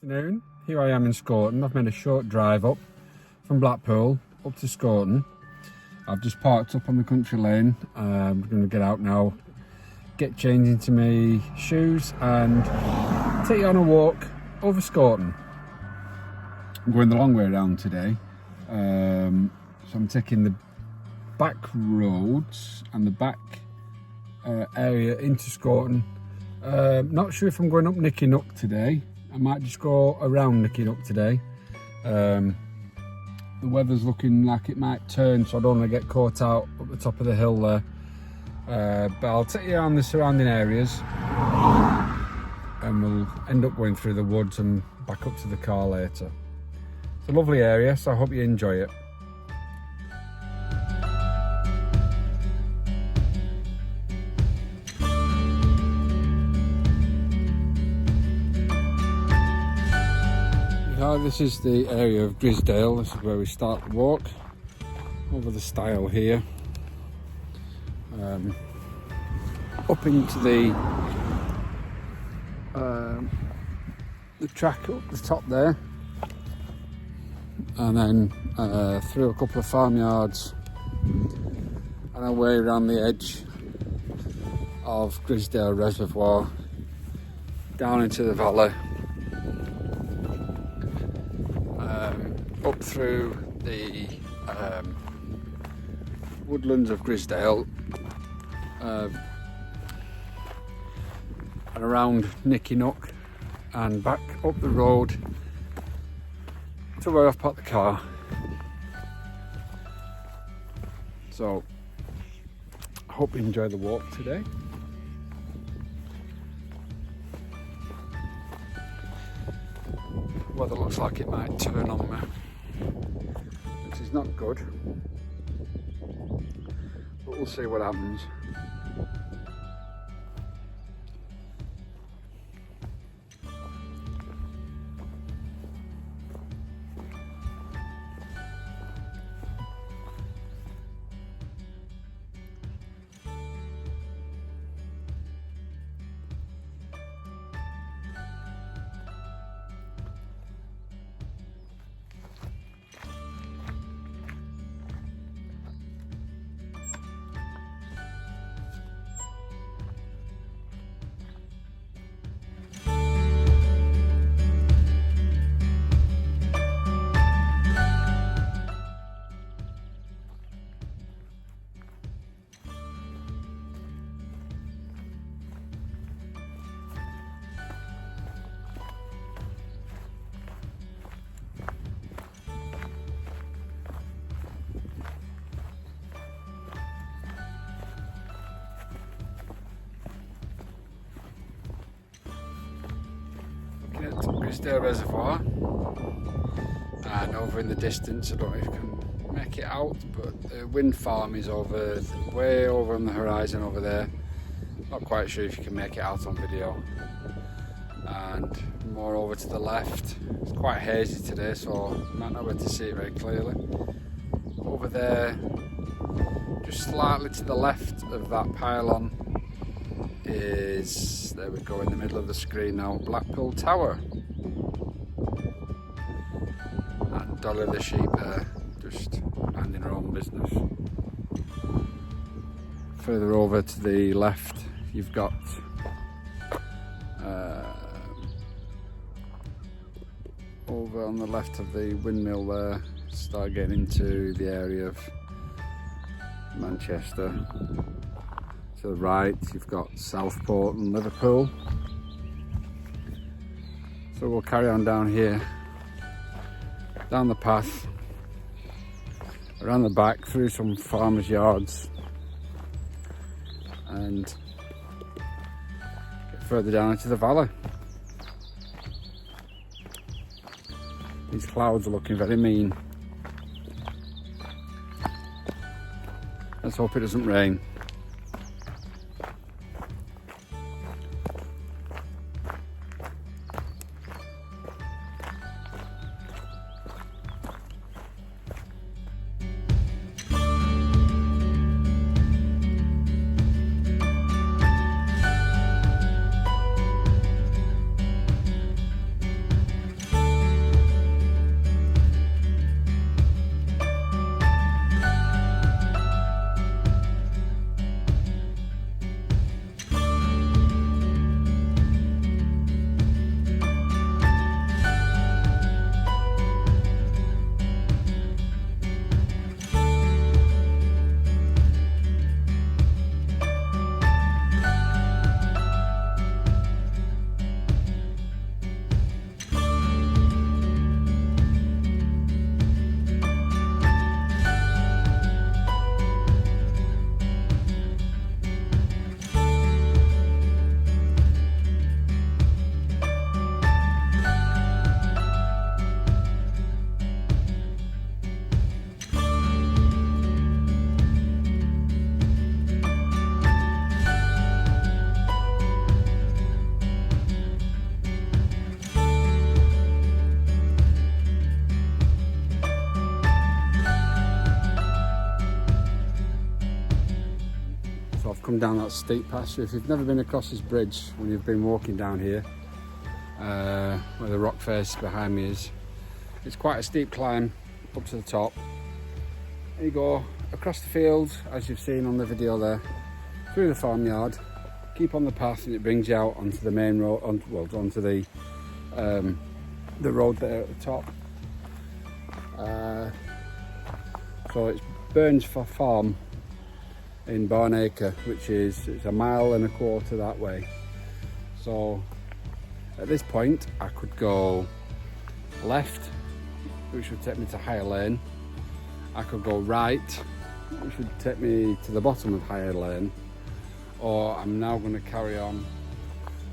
Afternoon, here I am in Scorton. I've made a short drive up from Blackpool up to Scorton. I've just parked up on the country lane. I'm going to get out now, get changed into my shoes and take you on a walk over Scorton. I'm going the long way around today, so I'm taking the back roads and the back area into Scorton. Not sure if I'm going up Nicky Nook today. I might just go around Nicky Nook today. The weather's looking like it might turn, so I don't want to get caught out up the top of the hill there. But I'll take you around the surrounding areas and we'll end up going through the woods and back up to the car later. It's a lovely area, so I hope you enjoy it. This is the area of Griesdale. This is where we start the walk over the stile here, up into the track up the top there, and then through a couple of farmyards and away around the edge of Grizedale Reservoir down into the valley. Up through the woodlands of Griesdale and around Nicky Nook and back up the road to where I've parked the car. So I hope you enjoy the walk today. Weather looks like it might turn on me, which is not good, but we'll see what happens. Griesdale Reservoir, and over in the distance, I don't know if you can make it out, but the wind farm is way over on the horizon over there. Not quite sure if you can make it out on video. And more over to the left, it's quite hazy today, so you might not be able to see it very clearly. Over there, just slightly to the left of that pylon, is, there we go in the middle of the screen now, Blackpool Tower. And Dolly the sheep there, just minding her own business. Further over to the left, you've got over on the left of the windmill there, start getting into the area of Manchester. To the right, you've got Southport and Liverpool. So we'll carry on down here, down the path, around the back, through some farmers' yards, and get further down into the valley. These clouds are looking very mean. Let's hope it doesn't rain. come down that steep path. So if you've never been across this bridge when you've been walking down here, where the rock face behind me is, it's quite a steep climb up to the top. And you go across the fields, as you've seen on the video there, through the farmyard, keep on the path, and it brings you out onto the main road, onto the road there at the top. So it's Burns Farm in Barnacre, which is, it's 1.25 miles that way. So at this point I could go left, which would take me to Higher Lane. I could go right, which would take me to the bottom of Higher Lane, or I'm now going to carry on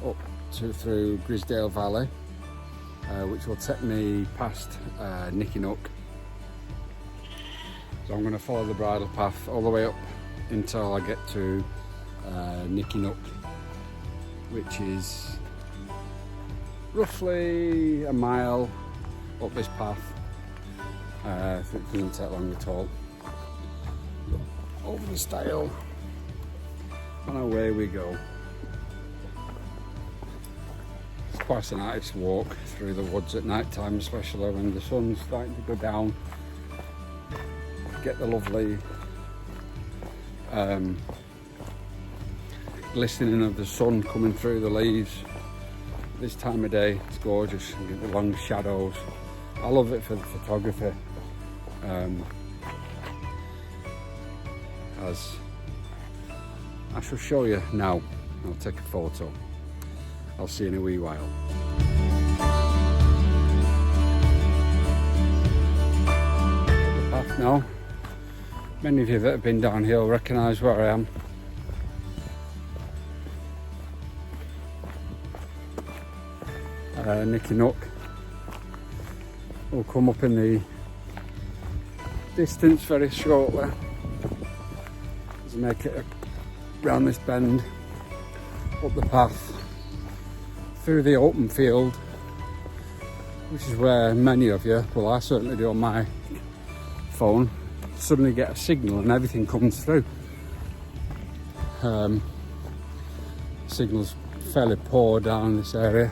up through Grizedale Valley, which will take me past Nicky Nook. So I'm going to follow the bridle path all the way up until I get to Nicky Nook, which is roughly 1 mile up this path. So it doesn't take long at all. Over the stile, and away we go. It's quite a nice walk through the woods at night time, especially when the sun's starting to go down. Get the lovely glistening of the sun coming through the leaves. This time of day, it's gorgeous. You get the long shadows. I love it for the photography. As I shall show you now. I'll take a photo. I'll see you in a wee while. The path now. Many of you that have been down here will recognise where I am. Nicky Nook will come up in the distance very shortly as I make it around this bend, up the path, through the open field, which is where many of you, well I certainly do on my phone, suddenly get a signal and everything comes through. Signal's fairly poor down this area,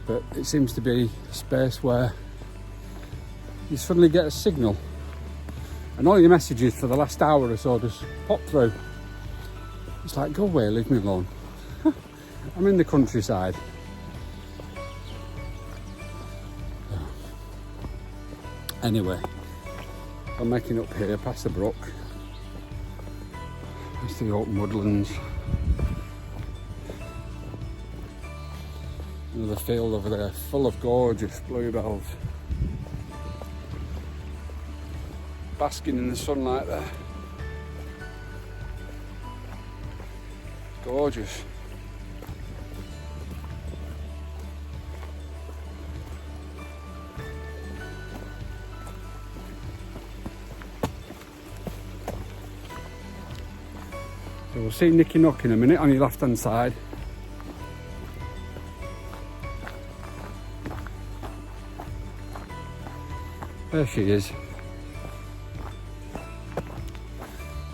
but it seems to be a space where you suddenly get a signal and all your messages for the last hour or so just pop through. It's like, go away, leave me alone. I'm in the countryside. Anyway, I'm making up here past the brook. Past the open woodlands. Another field over there full of gorgeous bluebells. Basking in the sunlight there. Gorgeous. So we'll see Nicky Nook in a minute on your left hand side. There she is.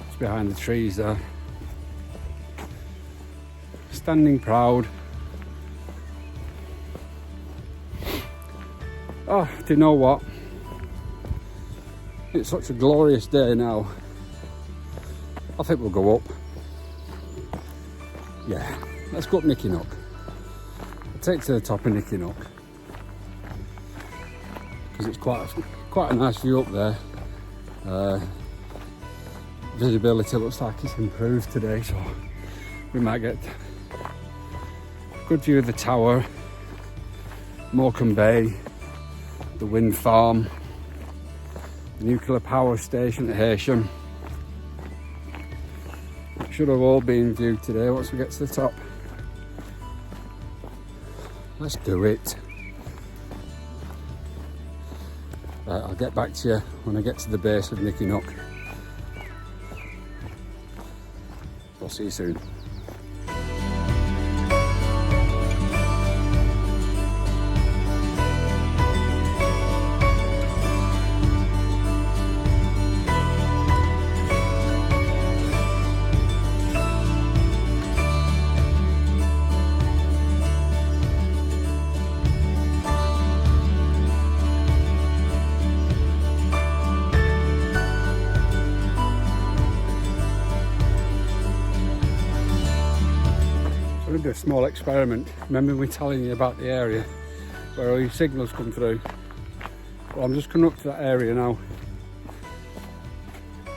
It's behind the trees there. Standing proud. Oh, do you know what? It's such a glorious day now. I think we'll go up. Yeah, let's go up Nicky Nook. I'll take to the top of Nicky Nook, because it's quite a nice view up there. Visibility looks like it's improved today, so we might get a good view of the tower, Morecambe Bay, the wind farm, the nuclear power station at Hersham. Should have all been viewed today once we get to the top. Let's do it. Right, I'll get back to you when I get to the base of Nicky Nook. I'll see you soon. a small experiment. Remember me telling you about the area where all your signals come through? Well, I'm just coming up to that area now.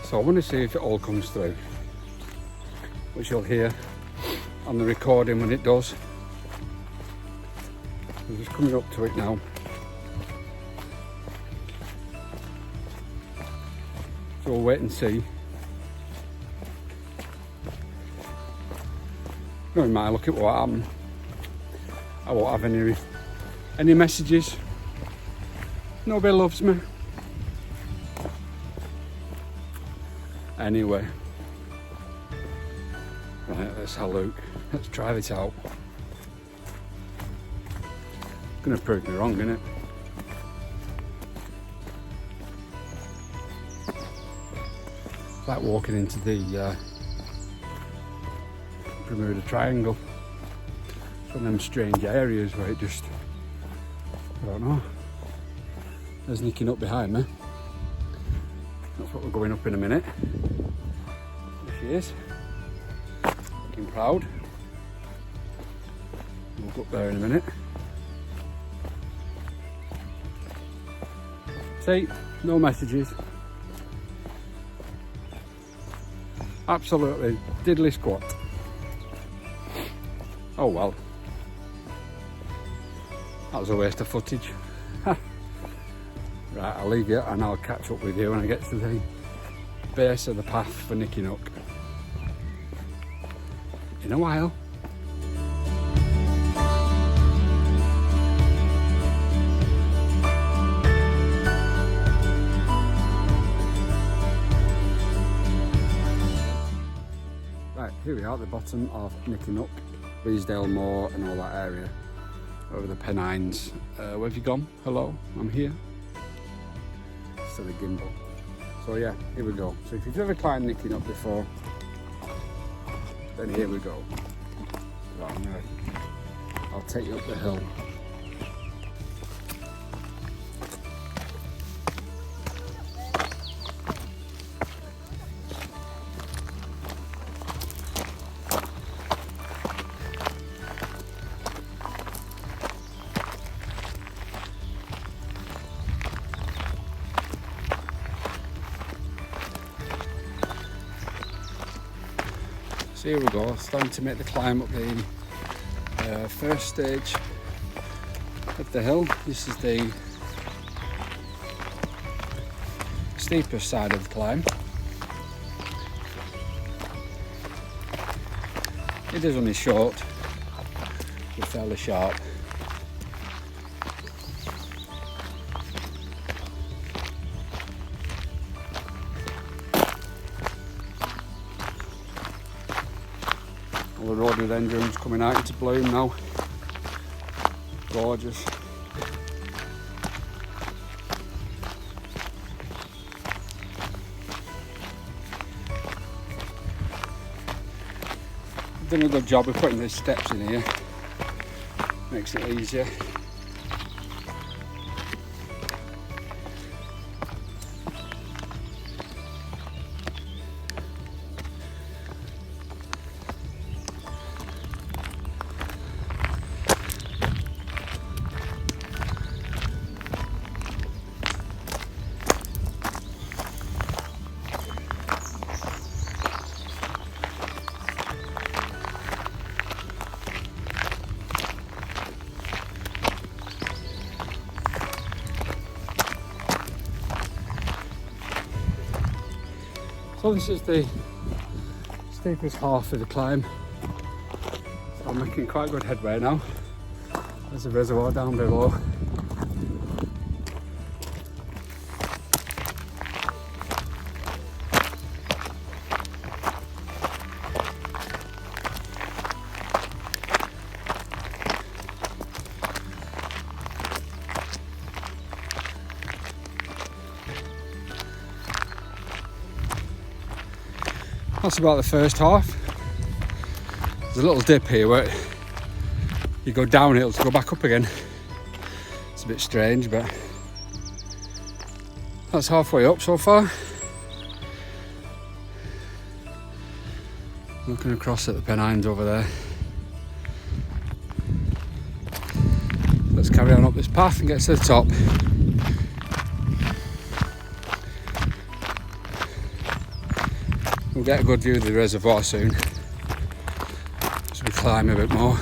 So I want to see if it all comes through, which you'll hear on the recording when it does. I'm just coming up to it now. So we'll wait and see. No matter, look at what happened. I won't have any messages. Nobody loves me. Anyway. Right, let's have a look. Let's try this out. It's gonna prove me wrong, isn't it? It's like walking into the Bermuda Triangle. It's one of them strange areas where it just, I don't know. There's Nicky Nook behind me. That's what we're going up in a minute. There she is. Looking proud. We'll go up there in a minute. See, no messages. Absolutely diddly squat. Oh well. That was a waste of footage. Right, I'll leave you and I'll catch up with you when I get to the base of the path for Nicky Nook. In a while. Right, here we are at the bottom of Nicky Nook, Griesdale Moor and all that area. Over the Pennines. Where have you gone? Hello, I'm here. Silly gimbal. So yeah, here we go. So if you've ever climbed Nicky Nook before, then here we go. Right, I'll take you up the hill. So here we go, starting to make the climb up the first stage of the hill. This is the steepest side of the climb. It is only short, but fairly sharp. All the rhododendrons coming out into bloom now. Gorgeous. I've done a good job of putting these steps in here. Makes it easier. So this is the steepest half of the climb. So I'm making quite good headway now. There's a reservoir down below. That's about the first half. There's a little dip here where you go downhill to go back up again. It's a bit strange, but that's halfway up so far. Looking across at the Pennines over there. up this path and get to the top. We'll get a good view of the reservoir soon as we climb a bit more.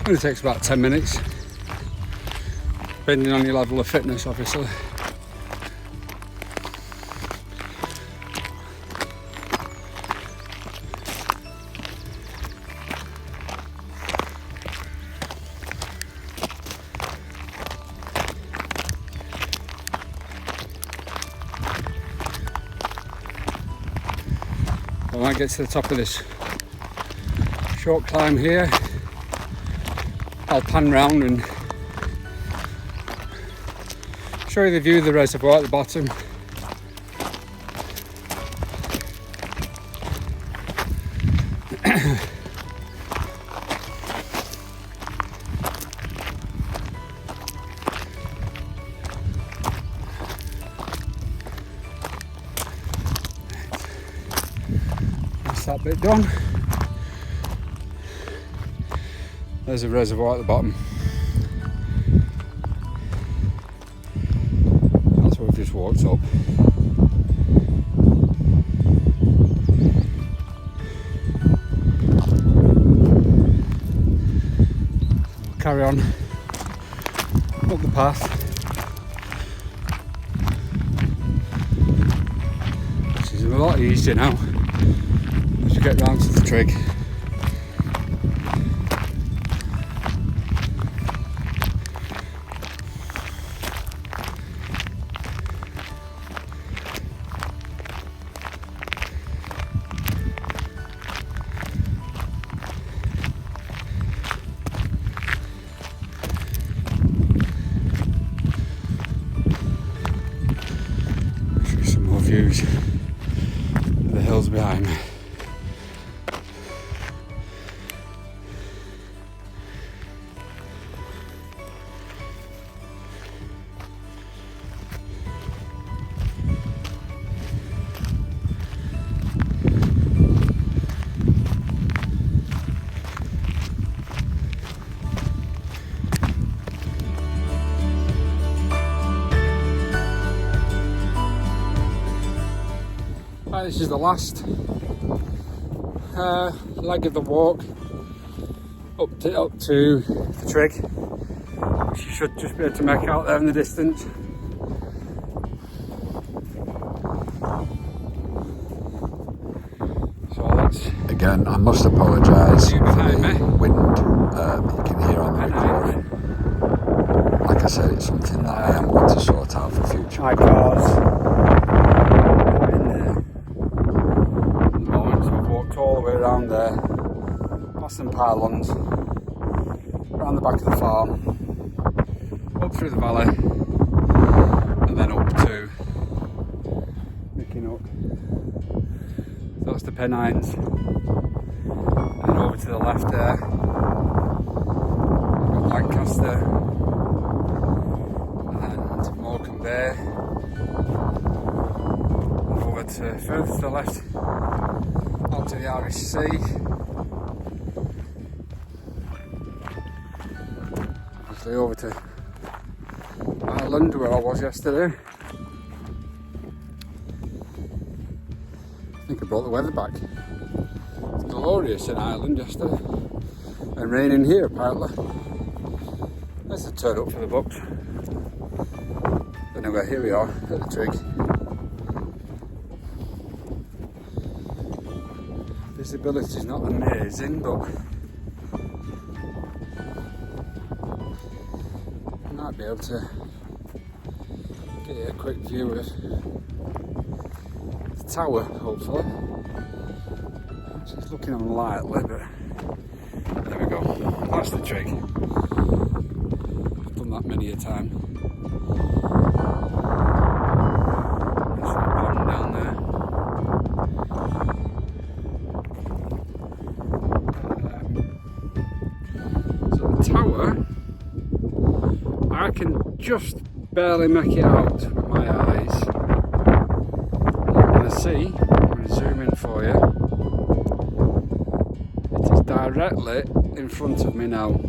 It only takes about 10 minutes, depending on your level of fitness, obviously. I might get to the top of this short climb here. I'll pan round and show you the view of the reservoir at the bottom. That's that bit done. There's a reservoir at the bottom. That's where we've just walked up. We'll carry on up the path. This is a lot easier now as you get round to the trig. Views of the hills behind me. This is the last leg of the walk up to the trig, which you should just be able to make out there in the distance. So that's again, I must apologise for behind the me. Wind you can hear on the recording. Like I said, it's something that I am going to sort out for future. my cars. All the way around there, past some pylons, around the back of the farm, up through the valley, and then up to Nicky Nook. So that's the Pennines, and then over to the left there, we've got Lancashire, and Morecambe Bay, and over to further to the left, out to the Irish Sea. Obviously over to Ireland where I was yesterday. I think I brought the weather back. It's glorious in Ireland yesterday and raining here apparently. Let's just turn up for the books. Anyway, here we are at the trig. Visibility is not amazing, but I might be able to get a quick view of the tower, hopefully. Just looking unlikely, but there we go. That's the trig. I've done that many a time. There's a pond down there. Tower, I can just barely make it out with my eyes. I'm going to see, I'm going to zoom in for you. It is directly in front of me now.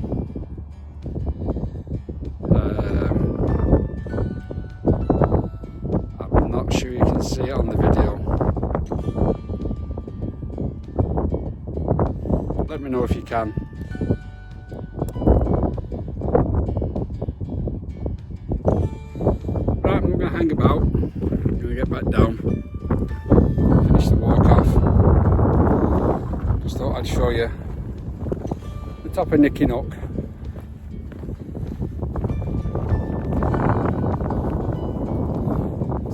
I'm not sure you can see it on the video. Let me know if you can. Right, I'm not going to hang about. I'm going to get back down, finish the walk off. Just thought I'd show you the top of Nicky Nook.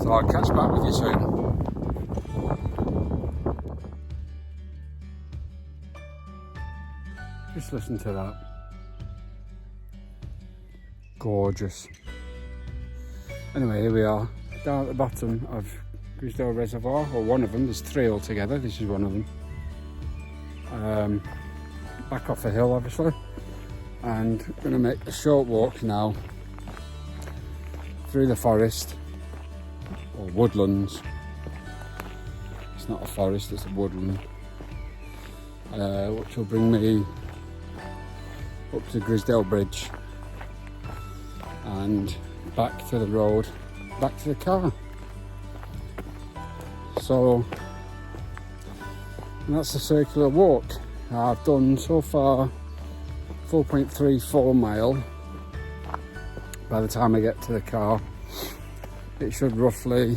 So I'll catch back with you soon. Just listen to that. Gorgeous. Anyway, here we are, down at the bottom of Griesdale Reservoir, or one of them. There's 3 altogether. This is one of them. Back off the hill, obviously, and I'm going to make a short walk now through the forest, or woodlands. It's not a forest, it's a woodland, which will bring me up to Grizedale Bridge and back to the road, back to the car. So that's a circular walk. I've done so far 4.34 mile. By the time I get to the car, it should roughly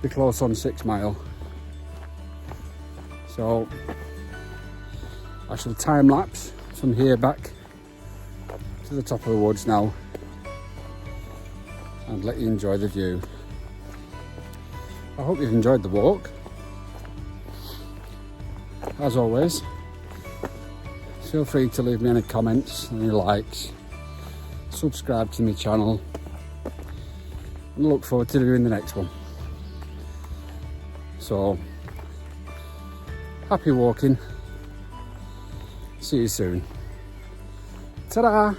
be close on 6 mile. So I shall time lapse from here back to the top of the woods now and let you enjoy the view. I hope you've enjoyed the walk. As always, feel free to leave me any comments, any likes, subscribe to my channel, and I look forward to doing the next one. So, happy walking. See you soon. Ta-da!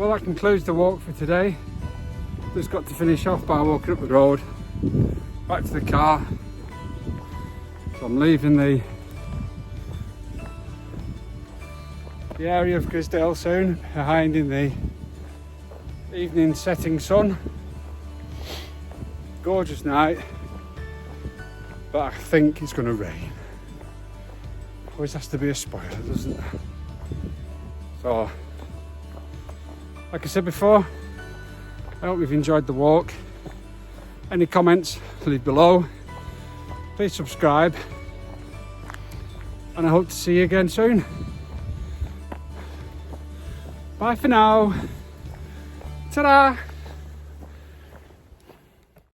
Well, that concludes the walk for today. Just got to finish off by walking up the road, back to the car. So I'm leaving the area of Griesdale soon, behind in the evening setting sun. Gorgeous night, but I think it's going to rain. Always has to be a spoiler, doesn't it? So, like I said before, I hope you've enjoyed the walk. Any comments, leave below. Please subscribe, and I hope to see you again soon. Bye for now. Ta-da!